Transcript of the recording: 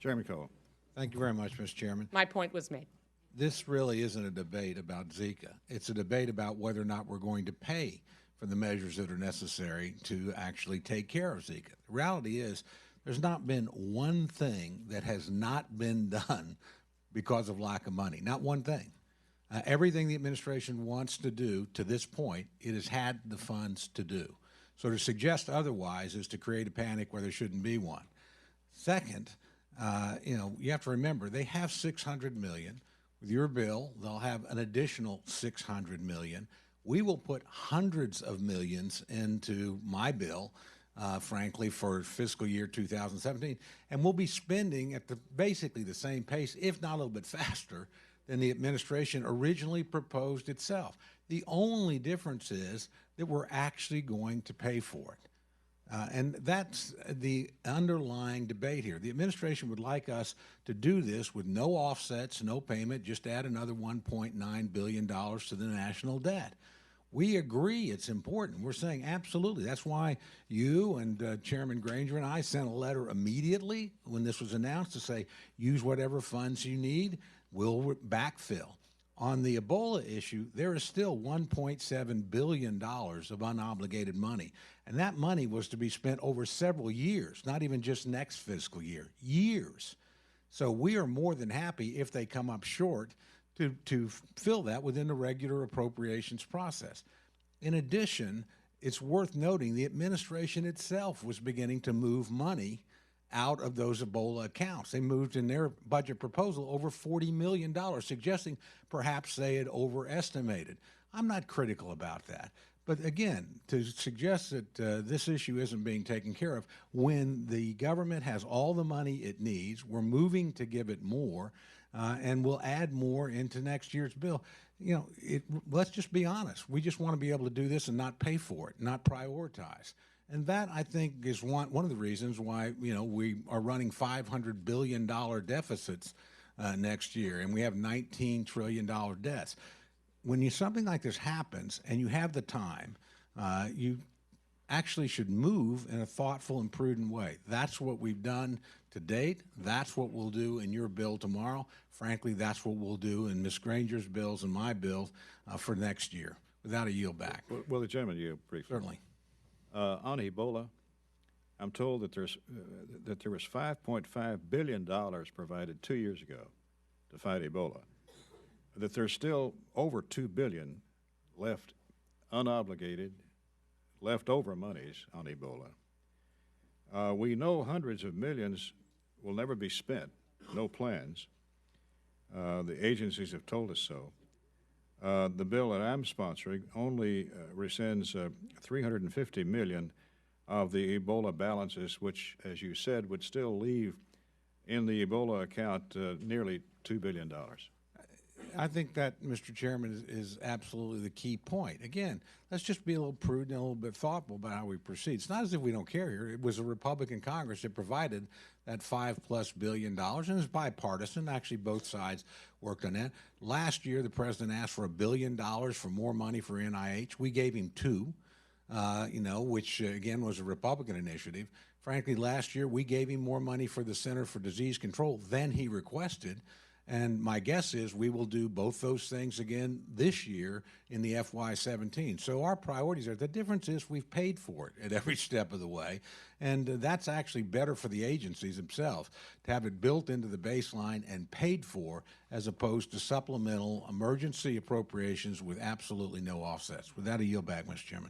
Chairman Cole. Thank you very much, Mr. Chairman. My point was made. This really isn't a debate about Zika. It's a debate about whether or not we're going to pay for the measures that are necessary to actually take care of Zika. The reality is there's not been one thing that has not been done because of lack of money, not one thing. Everything the administration wants to do to this point, it has had the funds to do. So to suggest otherwise is to create a panic where there shouldn't be one. Second, you have to remember they have $600 million. With your bill, they'll have an additional $600 million. We will put hundreds of millions into my bill, frankly, for fiscal year 2017, and we'll be spending at basically the same pace, if not a little bit faster, than the administration originally proposed itself. The only difference is that we're actually going to pay for it. And that's the underlying debate here. The administration would like us to do this with no offsets, no payment, just add another $1.9 billion to the national debt. We agree it's important. We're saying absolutely. That's why you and Chairman Granger and I sent a letter immediately when this was announced to say, use whatever funds you need, we'll backfill. On the Ebola issue, there is still $1.7 billion of unobligated money. And that money was to be spent over several years, not even just next fiscal year, years. So we are more than happy if they come up short to fill that within the regular appropriations process. In addition, it's worth noting the administration itself was beginning to move money out of those Ebola accounts. They moved in their budget proposal over $40 million, suggesting perhaps they had overestimated. I'm not critical about that. But again, to suggest that this issue isn't being taken care of, when the government has all the money it needs, we're moving to give it more, and we'll add more into next year's bill. Let's just be honest. We just want to be able to do this and not pay for it, not prioritize. And that, I think, is one of the reasons why, we are running $500 billion deficits next year, and we have $19 trillion debts. When something like this happens and you have the time, you actually should move in a thoughtful and prudent way. That's what we've done to date. That's what we'll do in your bill tomorrow. Frankly, that's what we'll do in Ms. Granger's bills and my bills for next year, without a yield back. Will the gentleman yield briefly? Certainly. On Ebola, I'm told that there was $5.5 billion provided 2 years ago to fight Ebola, that there's still over $2 billion left unobligated, leftover monies on Ebola. We know hundreds of millions will never be spent, no plans. The agencies have told us so. The bill that I'm sponsoring only rescinds $350 million of the Ebola balances, which, as you said, would still leave in the Ebola account nearly $2 billion. I think that, Mr. Chairman, is absolutely the key point. Again, let's just be a little prudent and a little bit thoughtful about how we proceed. It's not as if we don't care here. It was a Republican Congress that provided that $5+ billion, and it was bipartisan. Actually, both sides worked on that. Last year, the president asked for $1 billion for more money for NIH. We gave him $2 billion, which, again, was a Republican initiative. Frankly, last year, we gave him more money for the Center for Disease Control than he requested. And my guess is we will do both those things again this year in the FY17. So our priorities are, the difference is we've paid for it at every step of the way. And that's actually better for the agencies themselves to have it built into the baseline and paid for, as opposed to supplemental emergency appropriations with absolutely no offsets. With that, I yield back, Mr. Chairman.